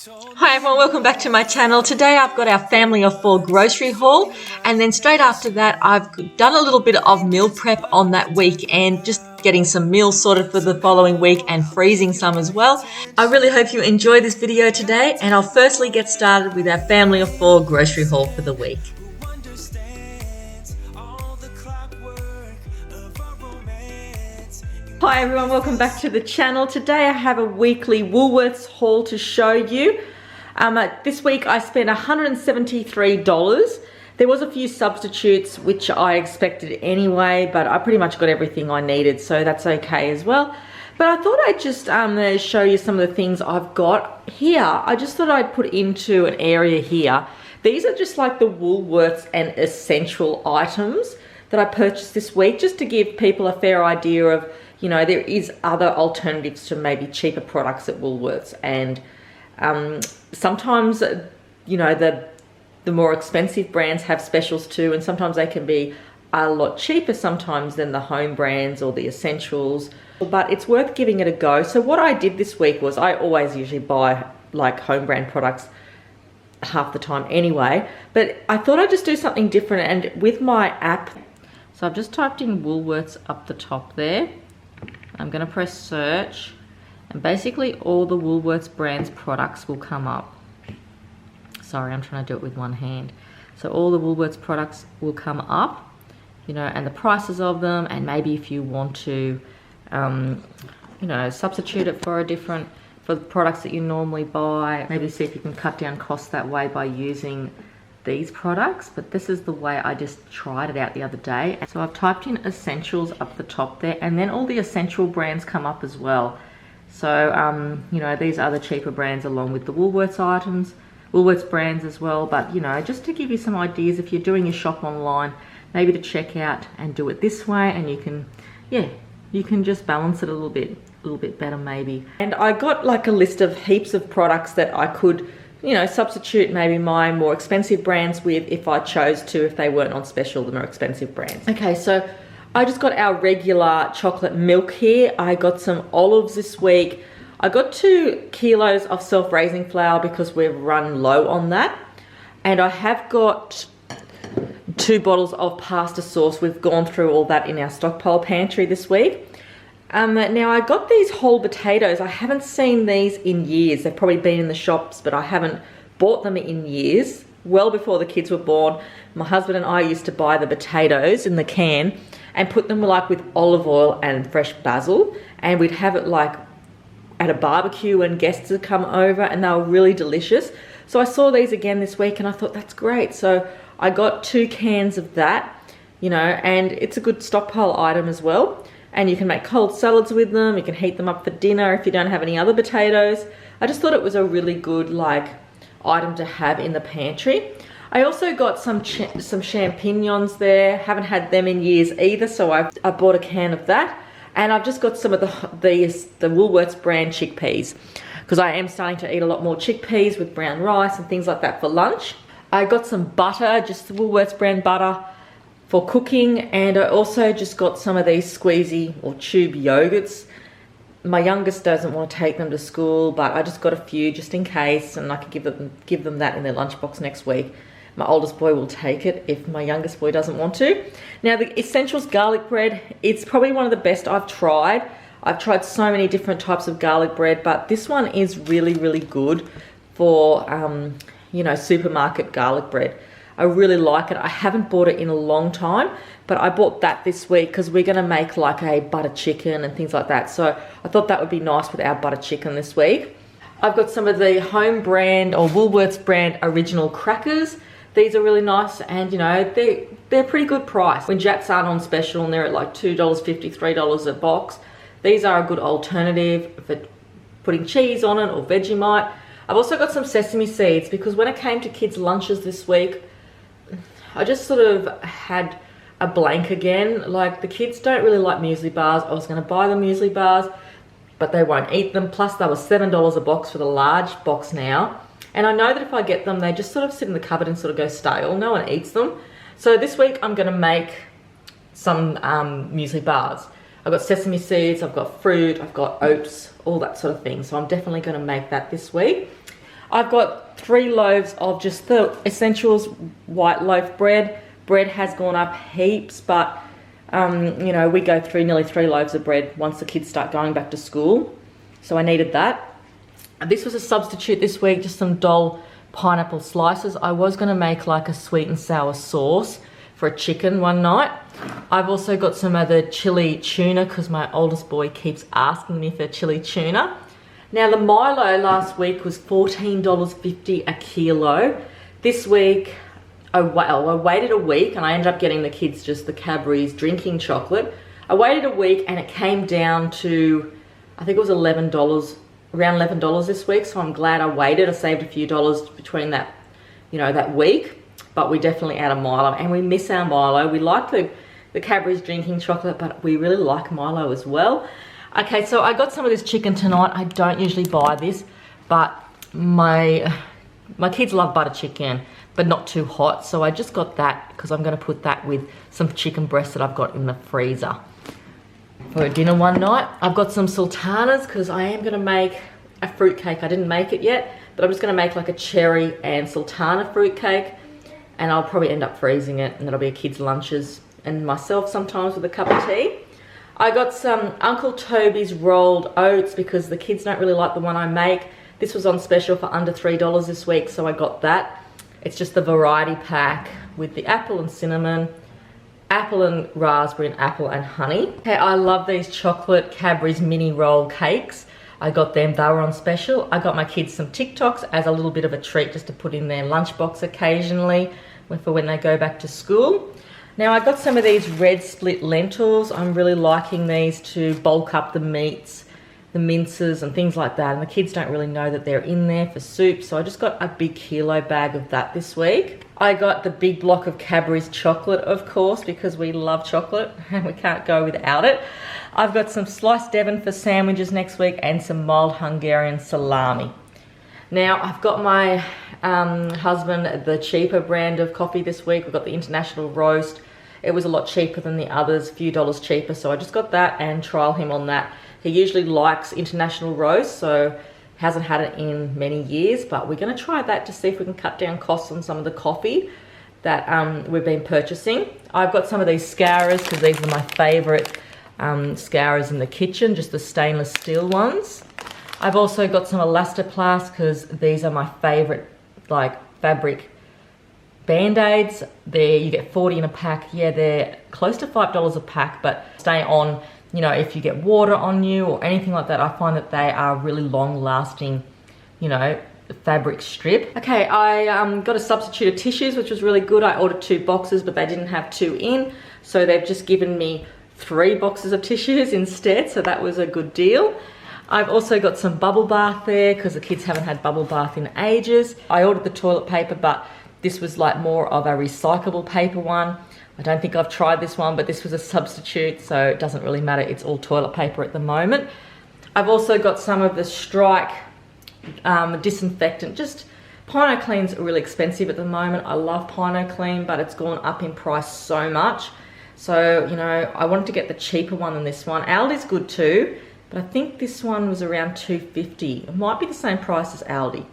Hi everyone, welcome back to my channel. Today I've got our family of 4 grocery haul, and then straight after that I've done a little bit of meal prep on that week and just getting some meals sorted for the following week and freezing some as well. I really hope you enjoy this video today, and I'll firstly get started with our family of 4 grocery haul for the week. Hi everyone, welcome back to the channel. Today I have a weekly Woolworths haul to show you. This week I spent $173. There was a few substitutes which I expected anyway, but I pretty much got everything I needed, so that's okay as well. But I thought I'd just show you some of the things I've got here. I just thought I'd put into an area here. These are just like the Woolworths and essential items that I purchased this week, just to give people a fair idea of, you know, there is other alternatives to maybe cheaper products at Woolworths, and sometimes, you know, the more expensive brands have specials too, and sometimes they can be a lot cheaper sometimes than the home brands or the essentials, but it's worth giving it a go. So what I did this week was, I always usually buy like home brand products half the time anyway, but I thought I'd just do something different. And with my app, so I've just typed in Woolworths up the top there. I'm going to press search, and basically all the Woolworths brands products will come up. Sorry, I'm trying to do it with one hand. So all the Woolworths products will come up, you know, and the prices of them, and maybe if you want to, you know, substitute it for the products that you normally buy, maybe see if you can cut down costs that way by using these products. But this is the way I just tried it out the other day. So I've typed in essentials up the top there, and then all the essential brands come up as well. So you know, these are the cheaper brands along with the Woolworths items, Woolworths brands as well. But you know, just to give you some ideas, if you're doing your shop online, maybe to check out and do it this way, and you can, yeah, you can just balance it a little bit better maybe. And I got like a list of heaps of products that I could, you know, substitute maybe my more expensive brands with if I chose to, if they weren't on special, the more expensive brands. Okay, so I just got our regular chocolate milk here. I got some olives this week. I got 2 kilos of self-raising flour because we've run low on that. And I have got 2 bottles of pasta sauce. We've gone through all that in our stockpile pantry this week. Now I got these whole potatoes. I haven't seen these in years. They've probably been in the shops, but I haven't bought them in years. Well before the kids were born, my husband and I used to buy the potatoes in the can and put them like with olive oil and fresh basil, and we'd have it like at a barbecue when guests would come over, and they were really delicious. So I saw these again this week and I thought that's great. So I got 2 cans of that, you know, and it's a good stockpile item as well. And you can make cold salads with them. You can heat them up for dinner if you don't have any other potatoes. I just thought it was a really good like item to have in the pantry. I also got some champignons there. Haven't had them in years either, so I bought a can of that. And I've just got some of the Woolworths brand chickpeas, because I am starting to eat a lot more chickpeas with brown rice and things like that for lunch. I got some butter, just the Woolworths brand butter for cooking, and I also just got some of these squeezy or tube yogurts. My youngest doesn't want to take them to school, but I just got a few just in case, and I could give them that in their lunchbox next week. My oldest boy will take it if my youngest boy doesn't want to. Now the Essentials garlic bread, it's probably one of the best I've tried. I've tried so many different types of garlic bread, but this one is really, really good for, you know, supermarket garlic bread. I really like it. I haven't bought it in a long time, but I bought that this week because we're going to make like a butter chicken and things like that. So I thought that would be nice with our butter chicken this week. I've got some of the home brand or Woolworths brand original crackers. These are really nice, and you know, they're pretty good price. When Jats aren't on special and they're at like $2.50, $3 a box, these are a good alternative for putting cheese on it or Vegemite. I've also got some sesame seeds because when it came to kids' lunches this week, I just sort of had a blank again. Like, the kids don't really like muesli bars. I was going to buy the muesli bars, but they won't eat them. Plus, they were $7 a box for the large box now. And I know that if I get them, they just sort of sit in the cupboard and sort of go stale. No one eats them. So this week, I'm going to make some muesli bars. I've got sesame seeds, I've got fruit, I've got oats, all that sort of thing. So I'm definitely going to make that this week. I've got 3 loaves of just the essentials white loaf bread. Bread has gone up heaps, but you know, we go through nearly 3 loaves of bread once the kids start going back to school. So I needed that. This was a substitute this week, just some Dole pineapple slices. I was going to make like a sweet and sour sauce for a chicken one night. I've also got some of the chili tuna because my oldest boy keeps asking me for chili tuna. Now the Milo last week was $14.50 a kilo. This week, I waited a week and I ended up getting the kids just the Cadbury's drinking chocolate. I waited a week and it came down to, I think it was $11, around $11 this week. So I'm glad I waited. I saved a few dollars between that, you know, that week. But we definitely add a Milo and we miss our Milo. We like the Cadbury's drinking chocolate, but we really like Milo as well. Okay, so I got some of this chicken tonight. I don't usually buy this, but my kids love butter chicken, but not too hot. So I just got that because I'm going to put that with some chicken breasts that I've got in the freezer for dinner one night. I've got some sultanas because I am going to make a fruit cake. I didn't make it yet, but I'm just going to make like a cherry and sultana fruit cake, and I'll probably end up freezing it, and that'll be a kids' lunches and myself sometimes with a cup of tea. I got some Uncle Toby's rolled oats because the kids don't really like the one I make. This was on special for under $3 this week, so I got that. It's just the variety pack with the apple and cinnamon, apple and raspberry, and apple and honey. Okay, I love these chocolate Cadbury's mini roll cakes. I got them, they were on special. I got my kids some TikToks as a little bit of a treat just to put in their lunchbox occasionally for when they go back to school. Now I got some of these red split lentils. I'm really liking these to bulk up the meats, the minces and things like that. And the kids don't really know that they're in there for soup. So I just got a big kilo bag of that this week. I got the big block of Cadbury's chocolate, of course, because we love chocolate and we can't go without it. I've got some sliced Devon for sandwiches next week and some mild Hungarian salami. Now I've got my husband the cheaper brand of coffee this week. We've got the International Roast. It was a lot cheaper than the others, a few dollars cheaper. So I just got that and trial him on that. He usually likes International Roast, so hasn't had it in many years, but we're going to try that to see if we can cut down costs on some of the coffee that we've been purchasing. I've got some of these scourers because these are my favorite scourers in the kitchen, just the stainless steel ones. I've also got some Elastoplast because these are my favorite like fabric Band-Aids. There you get 40 in a pack. Yeah, they're close to $5 a pack, but stay on, you know, if you get water on you or anything like that. I find that they are really long lasting, you know, fabric strip. Okay, I got a substitute of tissues, which was really good. I ordered 2 boxes, but they didn't have 2 in. So they've just given me 3 boxes of tissues instead. So that was a good deal. I've also got some bubble bath there because the kids haven't had bubble bath in ages. I ordered the toilet paper, but this was like more of a recyclable paper one. I don't think I've tried this one, but this was a substitute, so it doesn't really matter. It's all toilet paper at the moment. I've also got some of the Strike disinfectant. Just Pino Clean's really expensive at the moment. I love Pino Clean, but it's gone up in price so much. So, you know, I wanted to get the cheaper one than this one. Aldi's good too, but I think this one was around $2.50. It might be the same price as Aldi.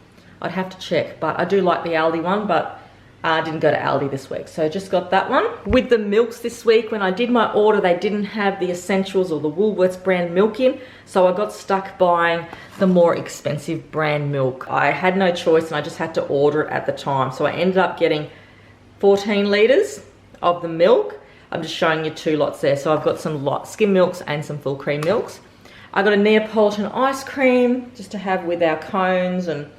I'd have to check, but I do like the Aldi one, but I didn't go to Aldi this week, so just got that one. With the milks this week, when I did my order, they didn't have the Essentials or the Woolworths brand milk in, so I got stuck buying the more expensive brand milk. I had no choice and I just had to order it at the time, so I ended up getting 14 litres of the milk. I'm just showing you 2 lots there, so I've got some skim milks and some full cream milks. I got a Neapolitan ice cream just to have with our cones and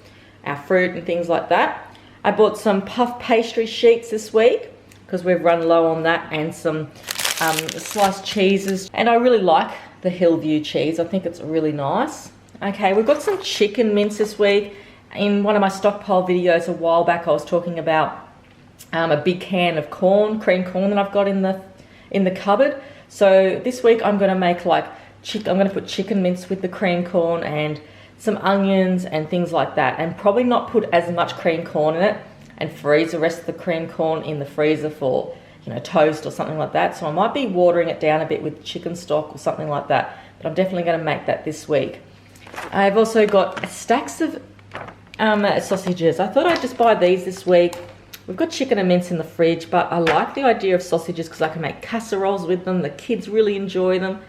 our fruit and things like that. I bought some puff pastry sheets this week because we've run low on that, and some sliced cheeses. And I really like the Hillview cheese. I think it's really nice. Okay, we've got some chicken mince this week. In one of my stockpile videos a while back, I was talking about a big can of corn, cream corn that I've got in the cupboard. So this week I'm going to make like I'm going to put chicken mince with the cream corn and some onions and things like that, and probably not put as much cream corn in it, and freeze the rest of the cream corn in the freezer for, you know, toast or something like that. So I might be watering it down a bit with chicken stock or something like that, but I'm definitely going to make that this week. I've also got stacks of Sausages. I thought I'd just buy these this week. We've got chicken and mince in the fridge, but I like the idea of sausages because I can make casseroles with them. The kids really enjoy them,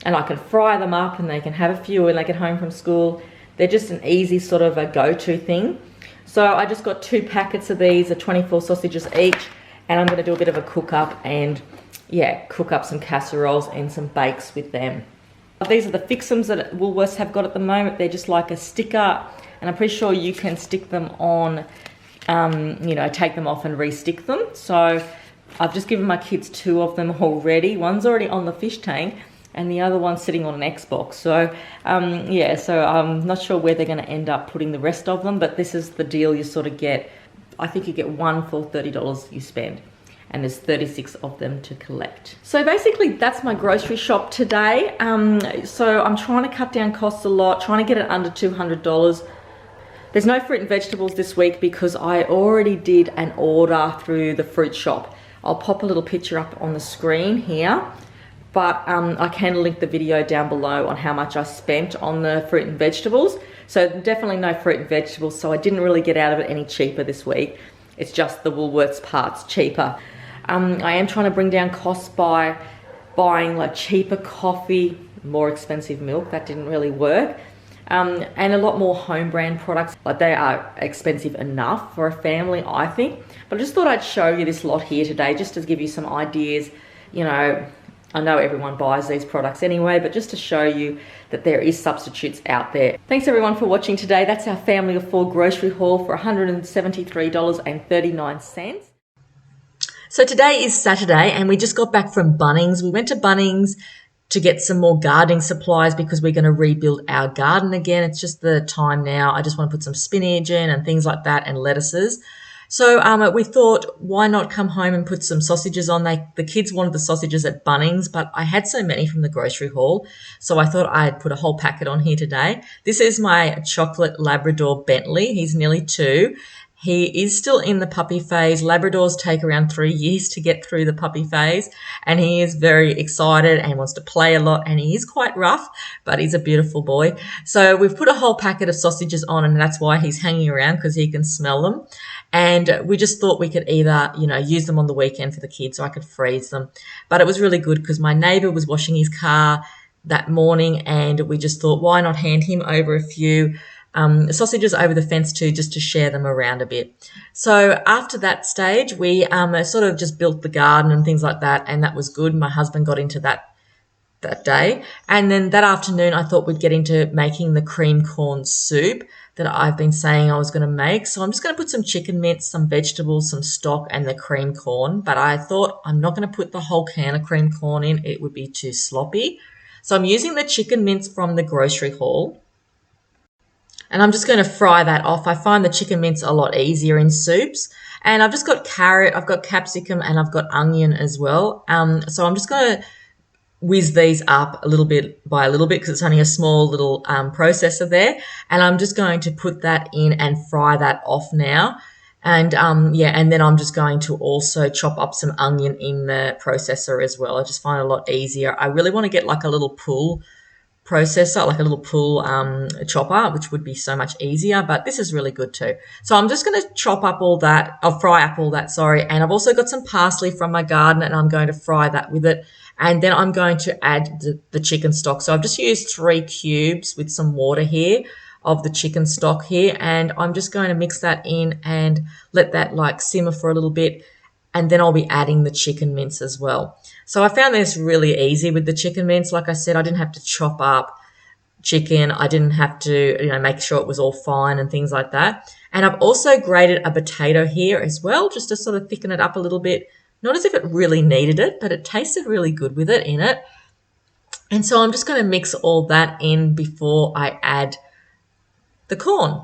and I can fry them up and they can have a few when they get home from school. They're just an easy sort of a go-to thing. So I just got 2 packets of these, 24 sausages each, and I'm going to do a bit of a cook up and yeah, cook up some casseroles and some bakes with them. These are the Fix'ems that Woolworths have got at the moment. They're just like a sticker, and I'm pretty sure you can stick them on, you know, take them off and re-stick them. So I've just given my kids 2 of them already. One's already on the fish tank and the other one's sitting on an Xbox. So yeah, so I'm not sure where they're going to end up putting the rest of them, but this is the deal you sort of get. I think you get 1 for $30 you spend, and there's 36 of them to collect. So basically that's my grocery shop today. So I'm trying to cut down costs a lot, trying to get it under $200. There's no fruit and vegetables this week because I already did an order through the fruit shop. I'll pop a little picture up on the screen here, but I can link the video down below on how much I spent on the fruit and vegetables. So definitely no fruit and vegetables, so I didn't really get out of it any cheaper this week. It's just the Woolworths parts cheaper. I am trying to bring down costs by buying like cheaper coffee, more expensive milk. That didn't really work. And a lot more home brand products. Like, they are expensive enough for a family, I think. But I just thought I'd show you this lot here today just to give you some ideas. You know, I know everyone buys these products anyway, but just to show you that there is substitutes out there. Thanks everyone for watching today. That's our family of 4 grocery haul for $173.39. So today is Saturday and we just got back from Bunnings. We went to Bunnings to get some more gardening supplies because we're going to rebuild our garden again. It's just the time now. I just want to put some spinach in and things like that, and lettuces. So we thought, why not come home and put some sausages on? The kids wanted the sausages at Bunnings, but I had so many from the grocery haul, so I thought I'd put a whole packet on here today. This is my chocolate Labrador Bentley. He's nearly 2. He is still in the puppy phase. Labradors take around 3 years to get through the puppy phase, and he is very excited and wants to play a lot, and he is quite rough, but he's a beautiful boy. So we've put a whole packet of sausages on, and that's why he's hanging around, because he can smell them. And we just thought we could either, you know, use them on the weekend for the kids, so I could freeze them. But it was really good because my neighbour was washing his car that morning, and we just thought, why not hand him over a few sausages over the fence too, just to share them around a bit. So after that stage, we sort of just built the garden and things like that, and that was good. My husband got into that day. And then that afternoon, I thought we'd get into making the cream corn soup that I've been saying I was going to make. So I'm just going to put some chicken mince, some vegetables, some stock, and the cream corn. But I thought I'm not going to put the whole can of cream corn in. It would be too sloppy. So I'm using the chicken mince from the grocery haul. And I'm just going to fry that off. I find the chicken mince a lot easier in soups. And I've just got carrot, I've got capsicum, and I've got onion as well. So I'm just going to whiz these up a little bit by a little bit because it's only a small little processor there. And I'm just going to put that in and fry that off now. And yeah, and then I'm just going to also chop up some onion in the processor as well. I just find it a lot easier. I really want to get like a little pull processor, like a little pull chopper, which would be so much easier, but this is really good too. So I'm just going to chop up all that, I'll fry up all that, sorry, and I've also got some parsley from my garden and I'm going to fry that with it, and then I'm going to add the chicken stock. So I've just used 3 cubes with some water here of the chicken stock here, and I'm just going to mix that in and let that like simmer for a little bit, and then I'll be adding the chicken mince as well. So I found this really easy with the chicken mince. Like I said, I didn't have to chop up chicken. I didn't have to, you know, make sure it was all fine and things like that. And I've also grated a potato here as well, just to sort of thicken it up a little bit. Not as if it really needed it, but it tasted really good with it in it. And so I'm just going to mix all that in before I add the corn.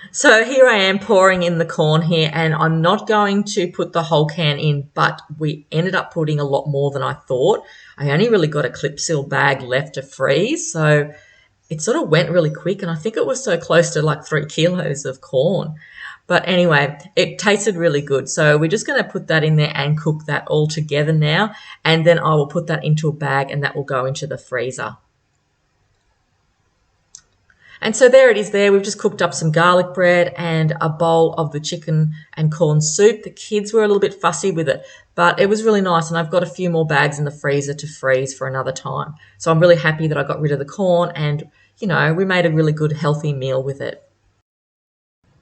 So here I am pouring in the corn here, and I'm not going to put the whole can in, but we ended up putting a lot more than I thought. I only really got a clip seal bag left to freeze, so it sort of went really quick, and I think it was so close to like 3 kilos of corn. But anyway, it tasted really good. So we're just going to put that in there and cook that all together now, and then I will put that into a bag and that will go into the freezer. And so there it is there. We've just cooked up some garlic bread and a bowl of the chicken and corn soup. The kids were a little bit fussy with it, but it was really nice. And I've got a few more bags in the freezer to freeze for another time. So I'm really happy that I got rid of the corn and, you know, we made a really good healthy meal with it.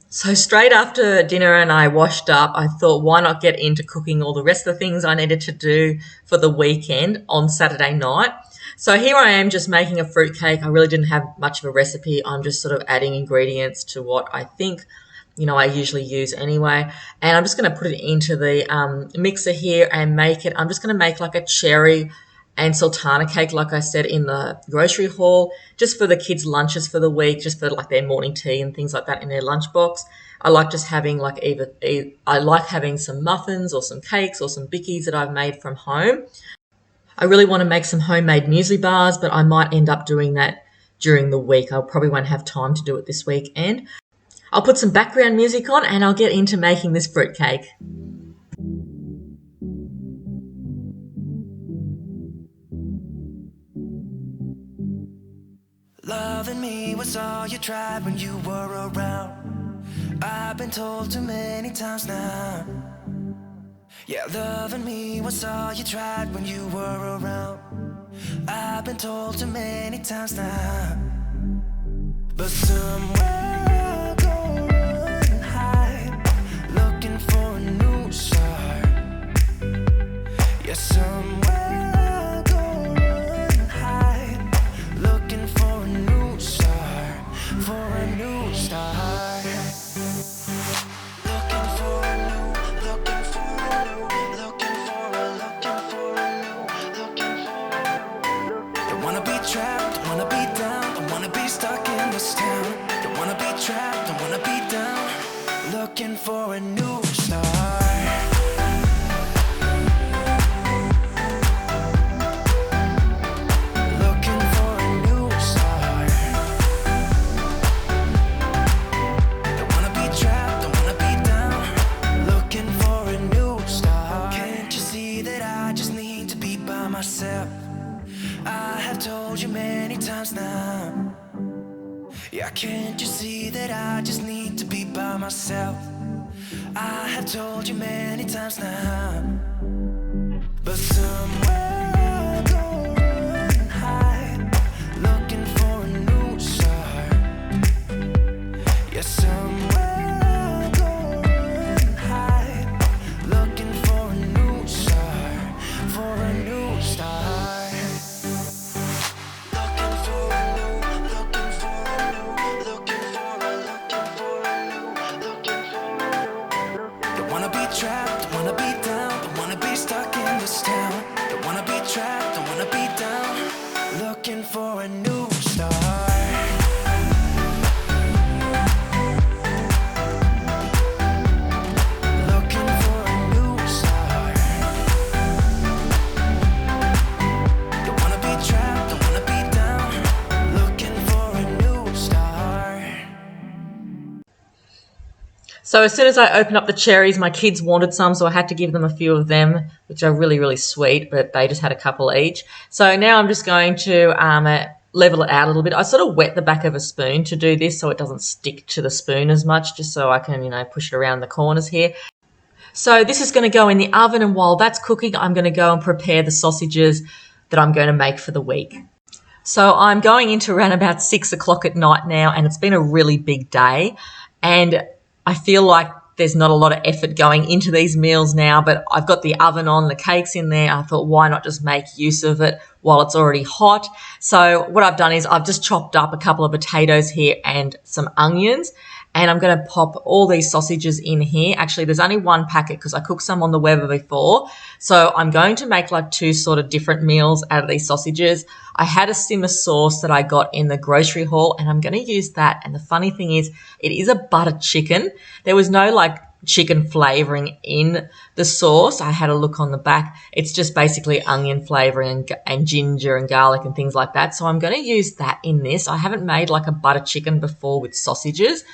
So straight after dinner and I washed up, I thought, why not get into cooking all the rest of the things I needed to do for the weekend on Saturday night. So here I am just making a fruit cake. I really didn't have much of a recipe. I'm just sort of adding ingredients to what I think, you know, I usually use anyway. And I'm just going to put it into the mixer here and make it. I'm just going to make like a cherry and sultana cake, like I said, in the grocery haul, just for the kids' lunches for the week, just for like their morning tea and things like that in their lunchbox. I like just having like I like having some muffins or some cakes or some bickies that I've made from home. I really want to make some homemade muesli bars, but I might end up doing that during the week. I probably won't have time to do it this weekend. I'll put some background music on and I'll get into making this fruitcake. Loving me was all you tried when you were around. I've been told too many times now. Yeah, loving me was all you tried when you were around. I've been told too many times now. But somewhere I go and hide, looking for a new start. Yeah, somewhere I go and hide, looking for a new start, for a new start. Looking for a new start. Looking for a new start. Don't wanna be trapped, don't wanna be down. Looking for a new start. Can't you see that I just need to be by myself? I have told you many times now. Yeah, can't you see that I just need to be by myself? I have told you many times now. But somewhere I go and hide, looking for a new start. Yeah, somewhere I go and hide, looking for a new start, for a new start. Trapped, don't wanna be down, don't wanna be stuck in this town. Don't wanna be trapped, don't wanna be down. Looking for a new start. Looking for a new start. Don't wanna be trapped, don't wanna be down. Looking for a new start. So as soon as I opened up the cherries, my kids wanted some, so I had to give them a few of them, which are really, really sweet, but they just had a couple each. So now I'm just going to level it out a little bit. I sort of wet the back of a spoon to do this so it doesn't stick to the spoon as much, just so I can, you know, push it around the corners here. So this is going to go in the oven, and while that's cooking, I'm going to go and prepare the sausages that I'm going to make for the week. So I'm going into around about 6 o'clock at night now, and it's been a really big day, and I feel like there's not a lot of effort going into these meals now, but I've got the oven on, the cake's in there. I thought, why not just make use of it while it's already hot? So what I've done is I've just chopped up a couple of potatoes here and some onions, and I'm going to pop all these sausages in here. Actually, there's only one packet because I cooked some on the Weber before. So I'm going to make like two sort of different meals out of these sausages. I had a simmer sauce that I got in the grocery haul, and I'm going to use that. And the funny thing is, it is a butter chicken. There was no like chicken flavoring in the sauce. I had a look on the back. It's just basically onion flavoring and ginger and garlic and things like that. So I'm going to use that in this. I haven't made like a butter chicken before with sausages,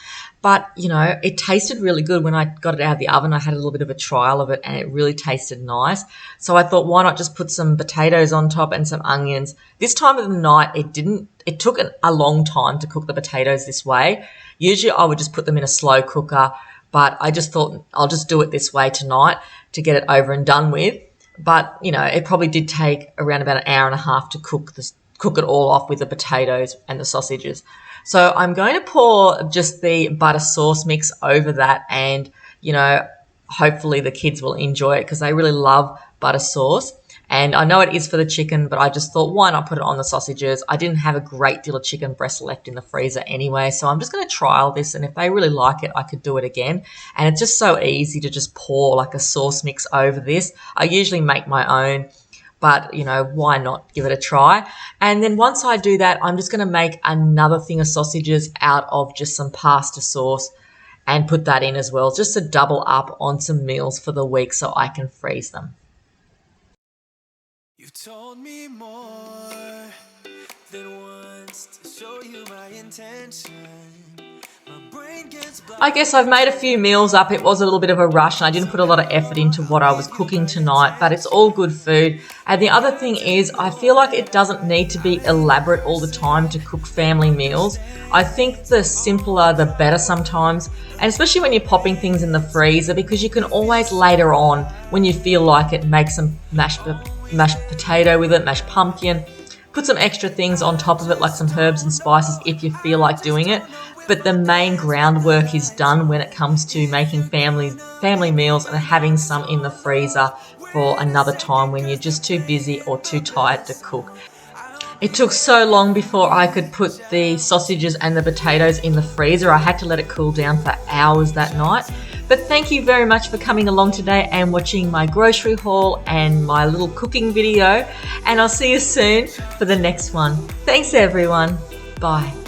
But, you know, it tasted really good when I got it out of the oven. I had a little bit of a trial of it and it really tasted nice. So I thought, why not just put some potatoes on top and some onions? This time of the night, it took a long time to cook the potatoes this way. Usually I would just put them in a slow cooker, but I just thought I'll just do it this way tonight to get it over and done with. But, you know, it probably did take around about an hour and a half to cook it all off with the potatoes and the sausages. So I'm going to pour just the butter sauce mix over that, and, you know, hopefully the kids will enjoy it because they really love butter sauce. And I know it is for the chicken, but I just thought, why not put it on the sausages? I didn't have a great deal of chicken breast left in the freezer anyway, so I'm just going to trial this, and if they really like it, I could do it again. And it's just so easy to just pour like a sauce mix over this. I usually make my own, but, you know, why not give it a try? And then once I do that, I'm just going to make another thing of sausages out of just some pasta sauce and put that in as well, just to double up on some meals for the week so I can freeze them. You've told me more than once to show you my intention. My brain gets I guess I've made a few meals up. It was a little bit of a rush and I didn't put a lot of effort into what I was cooking tonight, but it's all good food. And the other thing is, I feel like it doesn't need to be elaborate all the time to cook family meals. I think the simpler the better sometimes, and especially when you're popping things in the freezer, because you can always later on, when you feel like it, make some mashed potato with it, mashed pumpkin, put some extra things on top of it like some herbs and spices if you feel like doing it. But the main groundwork is done when it comes to making family meals and having some in the freezer for another time when you're just too busy or too tired to cook. It took so long before I could put the sausages and the potatoes in the freezer. I had to let it cool down for hours that night. But thank you very much for coming along today and watching my grocery haul and my little cooking video. And I'll see you soon for the next one. Thanks everyone. Bye.